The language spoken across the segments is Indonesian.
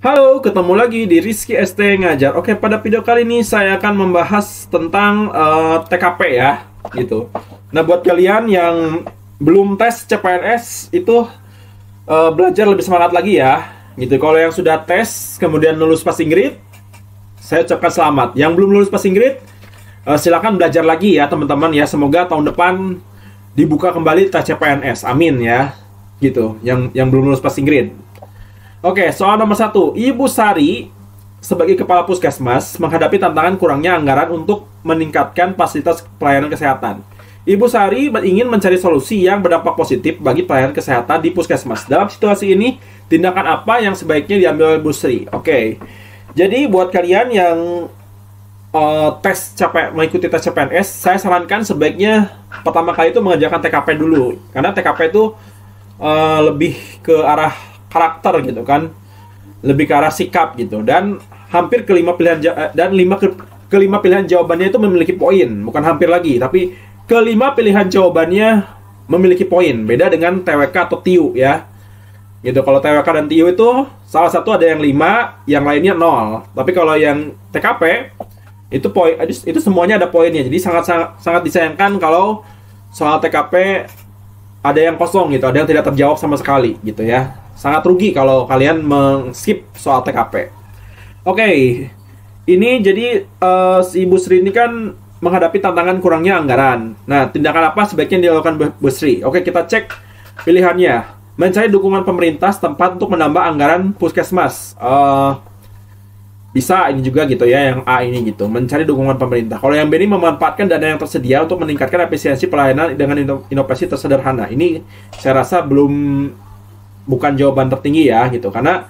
Halo, ketemu lagi di Rizky ST Ngajar. Oke, pada video kali ini saya akan membahas tentang TKP ya, gitu. Nah, buat kalian yang belum tes CPNS itu belajar lebih semangat lagi ya, gitu. Kalau yang sudah tes kemudian lulus passing grade, saya ucapkan selamat. Yang belum lulus passing grade, silakan belajar lagi ya teman-teman ya. Semoga tahun depan dibuka kembali tes CPNS. Amin ya, gitu. Yang belum lulus passing grade. Oke, soal nomor 1. Ibu Sari sebagai kepala puskesmas menghadapi tantangan kurangnya anggaran untuk meningkatkan fasilitas pelayanan kesehatan. Ibu Sari ingin mencari solusi yang berdampak positif bagi pelayanan kesehatan di puskesmas. Dalam situasi ini, tindakan apa yang sebaiknya diambil oleh Ibu Sri? Oke, jadi buat kalian yang mengikuti tes CPNS, saya sarankan sebaiknya pertama kali itu mengerjakan TKP dulu. Karena TKP itu lebih ke arah karakter gitu kan, lebih ke arah sikap gitu, dan hampir kelima pilihan jawabannya itu memiliki poin, bukan hampir lagi, tapi kelima pilihan jawabannya memiliki poin. Beda dengan TWK atau TIU ya, gitu. Kalau TWK dan TIU itu salah satu ada yang 5, yang lainnya 0. Tapi kalau yang TKP itu poin, itu semuanya ada poinnya. Jadi sangat disayangkan kalau soal TKP ada yang kosong gitu, ada yang tidak terjawab sama sekali gitu ya. Sangat rugi kalau kalian meng-skip soal TKP. Oke, ini jadi si Ibu Sri ini kan menghadapi tantangan kurangnya anggaran. Nah, tindakan apa sebaiknya dilakukan Bu Sri? Oke, kita cek pilihannya. Mencari dukungan pemerintah setempat untuk menambah anggaran puskesmas. Bisa ini juga gitu ya, yang A ini gitu, mencari dukungan pemerintah. Kalau yang B ini memanfaatkan dana yang tersedia untuk meningkatkan efisiensi pelayanan dengan inovasi tersederhana. Ini saya rasa bukan jawaban tertinggi ya gitu, karena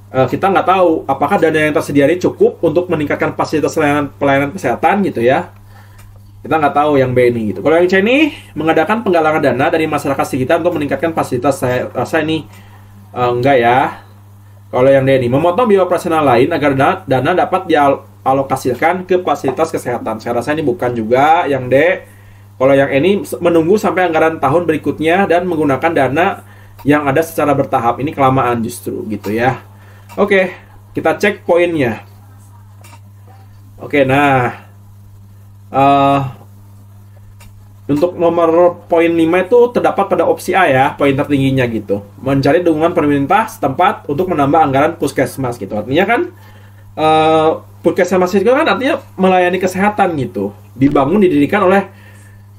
kita nggak tahu apakah dana yang tersedia ini cukup untuk meningkatkan fasilitas pelayanan kesehatan gitu ya. Kita nggak tahu yang B ini gitu. Kalau yang C ini mengadakan penggalangan dana dari masyarakat sekitar untuk meningkatkan fasilitas, saya rasa ini enggak ya. Kalau yang D ini memotong biaya operasional lain agar dana dapat dialokasikan ke fasilitas kesehatan, saya rasa ini bukan juga yang D. Kalau yang ini menunggu sampai anggaran tahun berikutnya dan menggunakan dana yang ada secara bertahap, ini kelamaan justru gitu ya. Oke, kita cek poinnya. Oke, nah untuk nomor poin 5 itu terdapat pada opsi A ya, poin tertingginya gitu. Mencari dukungan pemerintah setempat untuk menambah anggaran puskesmas gitu. Artinya kan puskesmas itu kan artinya melayani kesehatan gitu. Dibangun, didirikan oleh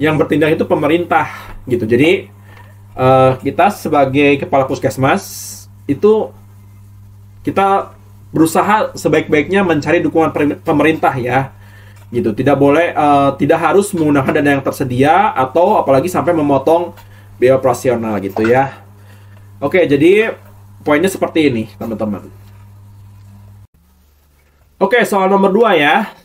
yang bertindak itu pemerintah gitu. Jadi kita sebagai kepala puskesmas itu kita berusaha sebaik-baiknya mencari dukungan pemerintah ya, gitu. Tidak boleh, tidak harus menggunakan dana yang tersedia atau apalagi sampai memotong biaya operasional gitu ya. Oke, jadi poinnya seperti ini teman-teman. Oke, soal nomor 2 ya.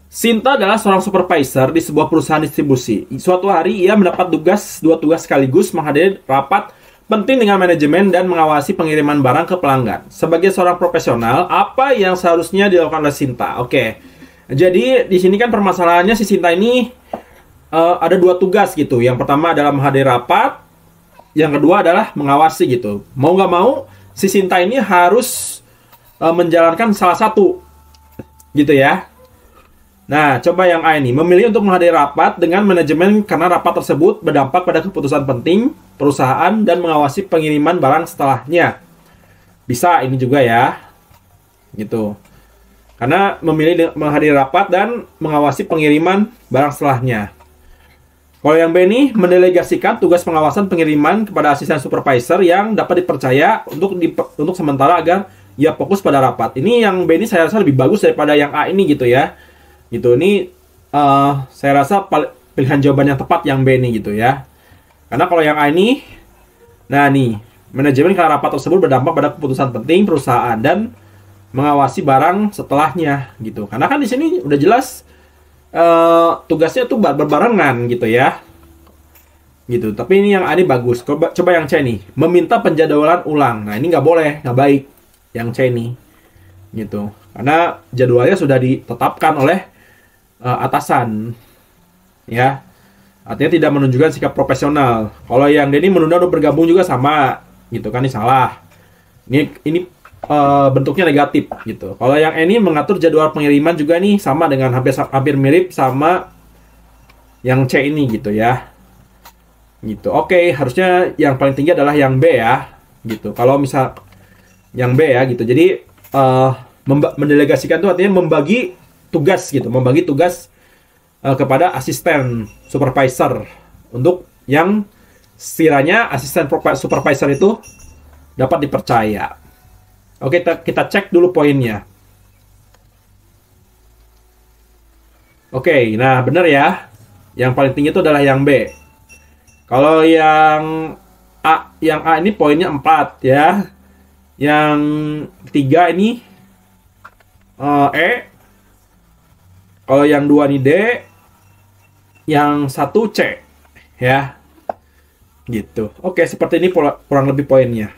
Sinta adalah seorang supervisor di sebuah perusahaan distribusi. Suatu hari ia mendapat dua tugas sekaligus, menghadiri rapat penting dengan manajemen dan mengawasi pengiriman barang ke pelanggan. Sebagai seorang profesional, apa yang seharusnya dilakukan oleh Sinta? Oke, jadi di sini kan permasalahannya si Sinta ini ada 2 tugas gitu. Yang pertama adalah menghadiri rapat, yang kedua adalah mengawasi gitu. Mau nggak mau, si Sinta ini harus menjalankan salah satu gitu ya. Nah, coba yang A ini. Memilih untuk menghadiri rapat dengan manajemen karena rapat tersebut berdampak pada keputusan penting perusahaan dan mengawasi pengiriman barang setelahnya. Bisa ini juga ya. Gitu. Karena memilih menghadiri rapat dan mengawasi pengiriman barang setelahnya. Kalau yang B ini, mendelegasikan tugas pengawasan pengiriman kepada asisten supervisor yang dapat dipercaya untuk sementara agar ia fokus pada rapat. Ini yang B ini saya rasa lebih bagus daripada yang A ini gitu ya. Gitu, ini saya rasa pilihan jawaban yang tepat yang B ini gitu ya. Karena kalau yang A ini, nah nih, manajemen karena rapat tersebut berdampak pada keputusan penting perusahaan dan mengawasi barang setelahnya gitu. Karena kan di sini udah jelas tugasnya tuh berbarengan gitu ya. Gitu. Tapi ini yang A ini bagus. Coba yang C nih, meminta penjadwalan ulang. Nah ini nggak boleh, nggak baik yang C ini. Gitu. Karena jadwalnya sudah ditetapkan oleh atasan ya, artinya tidak menunjukkan sikap profesional. Kalau yang D ini menunda untuk bergabung juga sama gitu kan, ini salah. Ini bentuknya negatif gitu. Kalau yang E ini mengatur jadwal pengiriman juga nih, sama dengan hampir mirip sama yang C ini gitu ya. Gitu. Oke, harusnya yang paling tinggi adalah yang B ya. Gitu. Kalau misal yang B ya gitu. Jadi mendelegasikan itu artinya membagi tugas gitu, membagi tugas kepada asisten supervisor untuk yang sekiranya asisten supervisor itu dapat dipercaya. Oke, kita cek dulu poinnya. Oke, nah benar ya. Yang paling tinggi itu adalah yang B. Kalau yang A ini poinnya 4 ya. Yang 3 ini E. Kalau yang 2 ini D. Yang 1 C. Ya. Gitu. Oke, seperti ini kurang lebih poinnya.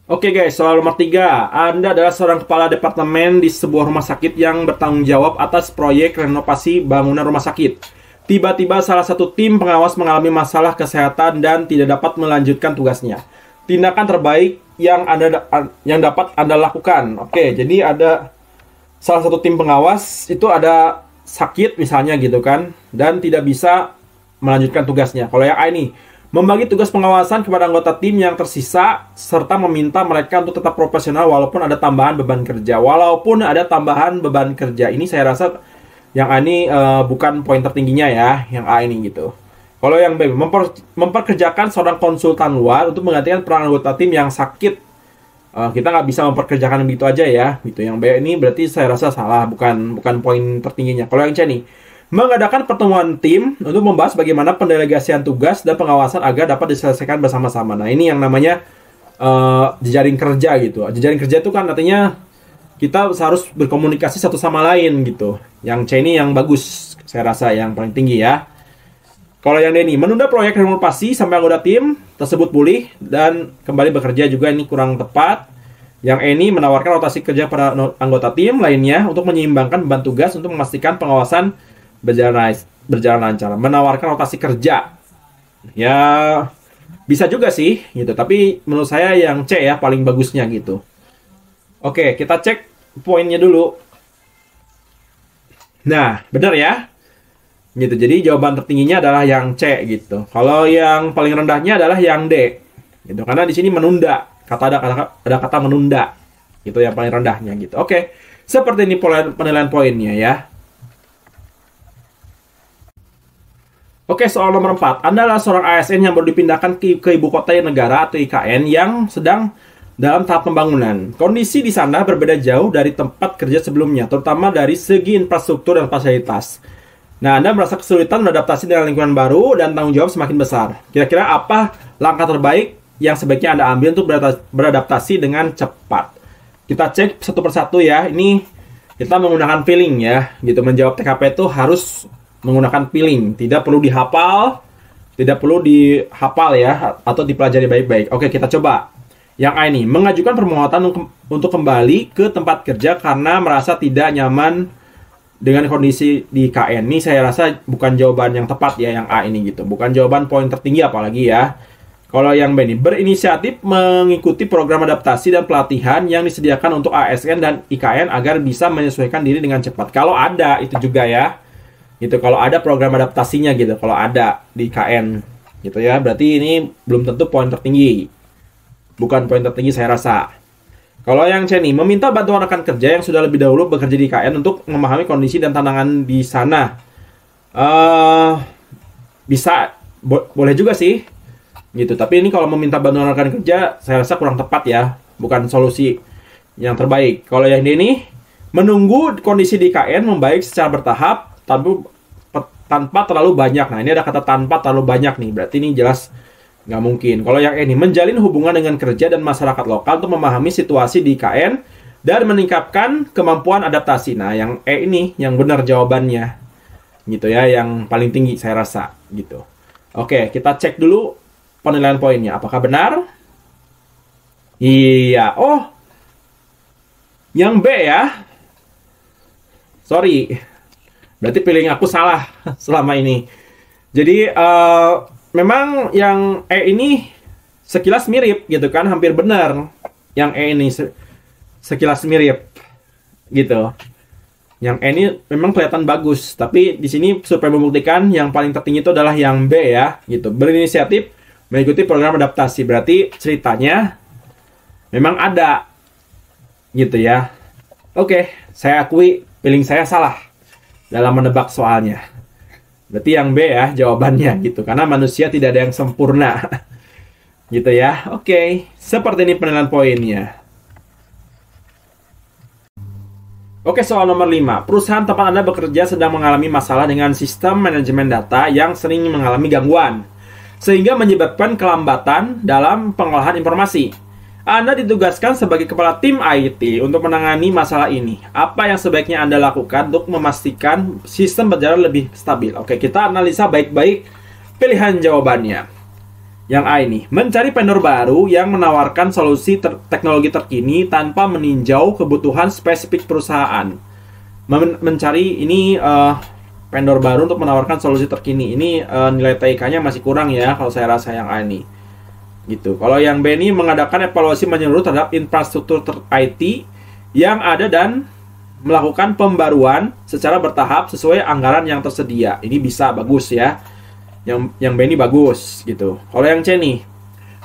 Oke guys, soal nomor 3. Anda adalah seorang kepala departemen di sebuah rumah sakit yang bertanggung jawab atas proyek renovasi bangunan rumah sakit. Tiba-tiba salah satu tim pengawas mengalami masalah kesehatan dan tidak dapat melanjutkan tugasnya. Tindakan terbaik yang dapat Anda lakukan. Oke, jadi ada salah satu tim pengawas itu ada sakit misalnya gitu kan, dan tidak bisa melanjutkan tugasnya. Kalau yang A ini, membagi tugas pengawasan kepada anggota tim yang tersisa, serta meminta mereka untuk tetap profesional walaupun ada tambahan beban kerja. Walaupun ada tambahan beban kerja. Ini saya rasa yang A ini bukan poin tertingginya ya, yang A ini gitu. Kalau yang B, memperkerjakan seorang konsultan luar untuk menggantikan peran anggota tim yang sakit. Kita nggak bisa memperkerjakan begitu aja ya. Gitu. Yang B ini berarti saya rasa salah, bukan poin tertingginya. Kalau yang C nih, mengadakan pertemuan tim untuk membahas bagaimana pendelegasian tugas dan pengawasan agar dapat diselesaikan bersama-sama. Nah, ini yang namanya jejaring kerja gitu. Jejaring kerja itu kan artinya kita harus berkomunikasi satu sama lain gitu. Yang C ini yang bagus, saya rasa yang paling tinggi ya. Kalau yang D ini, menunda proyek renovasi sampai anggota tim tersebut pulih dan kembali bekerja juga, ini kurang tepat. Yang E ini menawarkan rotasi kerja pada anggota tim lainnya untuk menyeimbangkan beban tugas untuk memastikan pengawasan berjalan lancar. Menawarkan rotasi kerja. Ya, bisa juga sih gitu, tapi menurut saya yang C ya paling bagusnya gitu. Oke, kita cek poinnya dulu. Nah, benar ya? Gitu. Jadi jawaban tertingginya adalah yang C gitu. Kalau yang paling rendahnya adalah yang D. Gitu. Karena di sini menunda. Ada kata menunda. Itu yang paling rendahnya gitu. Oke. Seperti ini penilaian poinnya ya. Oke, soal nomor 4. Anda adalah seorang ASN yang baru dipindahkan ke ibu kota negara atau IKN yang sedang dalam tahap pembangunan. Kondisi di sana berbeda jauh dari tempat kerja sebelumnya, terutama dari segi infrastruktur dan fasilitas. Nah, Anda merasa kesulitan beradaptasi dengan lingkungan baru dan tanggung jawab semakin besar. Kira-kira apa langkah terbaik yang sebaiknya Anda ambil untuk beradaptasi dengan cepat? Kita cek satu persatu ya. Ini kita menggunakan feeling ya. Gitu, menjawab TKP itu harus menggunakan feeling, tidak perlu dihafal ya, atau dipelajari baik-baik. Oke, kita coba. Yang A ini, mengajukan permohonan untuk kembali ke tempat kerja karena merasa tidak nyaman dengan kondisi di KN. Ini saya rasa bukan jawaban yang tepat ya, yang A ini gitu. Bukan jawaban poin tertinggi apalagi ya. Kalau yang B ini, berinisiatif mengikuti program adaptasi dan pelatihan yang disediakan untuk ASN dan IKN agar bisa menyesuaikan diri dengan cepat. Kalau ada, itu juga ya. Gitu, kalau ada program adaptasinya gitu, kalau ada di KN gitu ya, berarti ini belum tentu poin tertinggi, bukan poin tertinggi saya rasa. Kalau yang C nih, meminta bantuan rekan kerja yang sudah lebih dahulu bekerja di KN untuk memahami kondisi dan tantangan di sana. Bisa, boleh juga sih gitu, tapi ini kalau meminta bantuan rekan kerja saya rasa kurang tepat ya, bukan solusi yang terbaik. Kalau yang D ini, menunggu kondisi di KN membaik secara bertahap tanpa terlalu banyak. Nah, ini ada kata tanpa terlalu banyak nih. Berarti ini jelas nggak mungkin. Kalau yang ini, menjalin hubungan dengan kerja dan masyarakat lokal untuk memahami situasi di KN dan meningkatkan kemampuan adaptasi. Nah, yang E ini yang benar jawabannya. Gitu ya, yang paling tinggi saya rasa gitu. Oke, kita cek dulu penilaian poinnya. Apakah benar? Iya. Oh, yang B ya. Sorry. Berarti feeling aku salah selama ini. Jadi memang yang E ini sekilas mirip gitu kan, hampir benar. Yang E ini sekilas mirip gitu. Yang E ini memang kelihatan bagus, tapi di sini supaya membuktikan yang paling tertinggi itu adalah yang B ya, gitu. Berinisiatif mengikuti program adaptasi, berarti ceritanya memang ada, gitu ya. Oke, saya akui feeling saya salah dalam menebak soalnya. Berarti yang B ya jawabannya, gitu. Karena manusia tidak ada yang sempurna, gitu ya. Oke, seperti ini penilaian poinnya. Oke, soal nomor 5. Perusahaan tempat Anda bekerja sedang mengalami masalah dengan sistem manajemen data yang sering mengalami gangguan, sehingga menyebabkan kelambatan dalam pengolahan informasi. Anda ditugaskan sebagai kepala tim IT untuk menangani masalah ini. Apa yang sebaiknya Anda lakukan untuk memastikan sistem berjalan lebih stabil? Oke, kita analisa baik-baik pilihan jawabannya. Yang A ini, mencari vendor baru yang menawarkan solusi teknologi terkini tanpa meninjau kebutuhan spesifik perusahaan. Mencari ini vendor baru untuk menawarkan solusi terkini. Ini nilai TIK-nya masih kurang ya kalau saya rasa yang A ini. Gitu. Kalau yang B ini mengadakan evaluasi menyeluruh terhadap infrastruktur IT yang ada dan melakukan pembaruan secara bertahap sesuai anggaran yang tersedia. Ini bisa bagus ya. Yang B ini bagus gitu. Kalau yang C nih,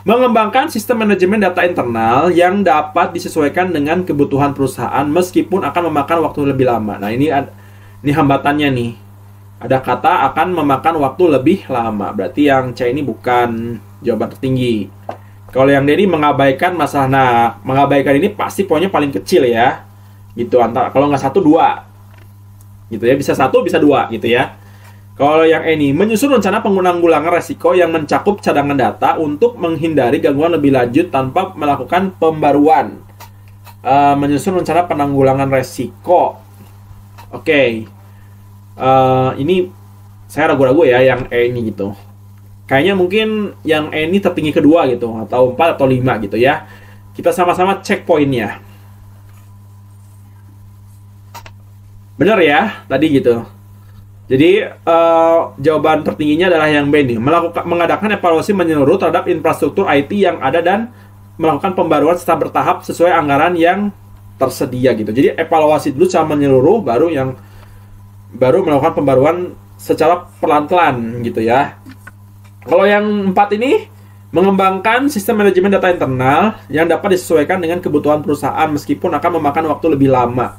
mengembangkan sistem manajemen data internal yang dapat disesuaikan dengan kebutuhan perusahaan meskipun akan memakan waktu lebih lama. Nah, ini hambatannya nih. Ada kata akan memakan waktu lebih lama. Berarti yang C ini bukan jawaban tertinggi. Kalau yang D ini mengabaikan masalah. Nah, mengabaikan ini pasti poinnya paling kecil ya. Gitu, antara kalau nggak 1, 2. Gitu ya, bisa 1, bisa 2 gitu ya. Kalau yang ini, menyusun rencana penanggulangan resiko yang mencakup cadangan data untuk menghindari gangguan lebih lanjut tanpa melakukan pembaruan. Menyusun rencana penanggulangan resiko. Oke. Ini saya ragu-ragu ya yang E ini gitu. Kayaknya mungkin yang E ini tertinggi kedua gitu, atau 4 atau 5 gitu ya. Kita sama-sama cek poinnya. Benar ya, tadi gitu. Jadi jawaban tertingginya adalah yang B nih, mengadakan evaluasi menyeluruh terhadap infrastruktur IT yang ada dan melakukan pembaruan secara bertahap sesuai anggaran yang tersedia gitu. Jadi evaluasi dulu secara menyeluruh, baru melakukan pembaruan secara pelan-pelan gitu ya. Kalau yang 4 ini, mengembangkan sistem manajemen data internal yang dapat disesuaikan dengan kebutuhan perusahaan meskipun akan memakan waktu lebih lama.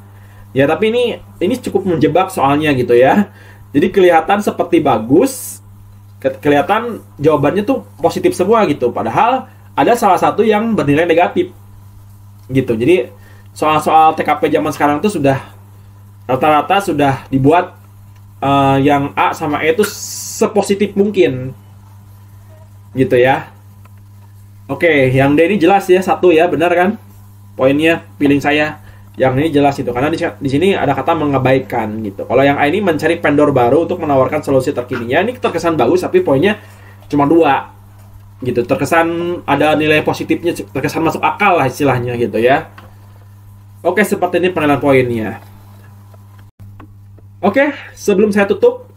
Ya, tapi ini cukup menjebak soalnya gitu ya. Jadi kelihatan seperti bagus, kelihatan jawabannya tuh positif semua gitu. Padahal ada salah satu yang bernilai negatif gitu. Jadi soal-soal TKP zaman sekarang tuh sudah rata-rata sudah dibuat yang A sama E itu sepositif mungkin gitu ya. Oke, yang D ini jelas ya, 1 ya, benar kan? Poinnya feeling saya. Yang ini jelas itu karena di sini ada kata mengabaikan gitu. Kalau yang A ini mencari vendor baru untuk menawarkan solusi terkini. Ya, ini terkesan bagus tapi poinnya cuma 2 gitu. Terkesan ada nilai positifnya, terkesan masuk akal lah istilahnya gitu ya. Oke, seperti ini penilaian poinnya. Oke, sebelum saya tutup,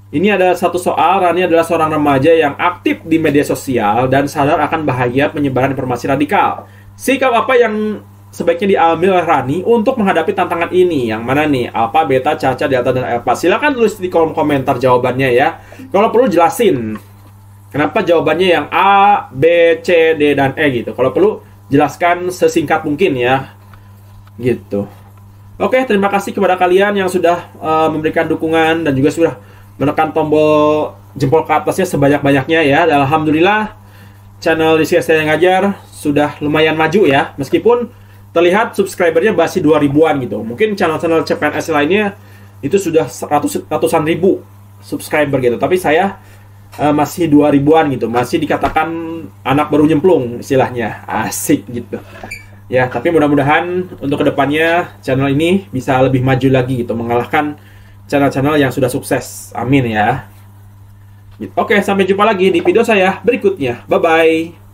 ini ada satu soal. Rani adalah seorang remaja yang aktif di media sosial dan sadar akan bahaya penyebaran informasi radikal. Sikap apa yang sebaiknya diambil oleh Rani untuk menghadapi tantangan ini? Yang mana nih? Alpha, beta, caca, delta, dan alpha. Silakan tulis di kolom komentar jawabannya ya. Kalau perlu jelasin kenapa jawabannya yang A, B, C, D, dan E gitu. Kalau perlu jelaskan sesingkat mungkin ya. Gitu. Oke, terima kasih kepada kalian yang sudah memberikan dukungan dan juga sudah menekan tombol jempol ke atasnya sebanyak-banyaknya ya. Dan alhamdulillah channel Rizky Astian yang ngajar sudah lumayan maju ya. Meskipun terlihat subscribernya masih 2000-an gitu. Mungkin channel-channel CPNS lainnya itu sudah ratusan ribu subscriber gitu. Tapi saya masih 2000-an gitu. Masih dikatakan anak baru nyemplung istilahnya. Asik gitu. Ya, tapi mudah-mudahan untuk kedepannya channel ini bisa lebih maju lagi gitu. Mengalahkan channel-channel yang sudah sukses. Amin ya. Oke, sampai jumpa lagi di video saya berikutnya. Bye-bye.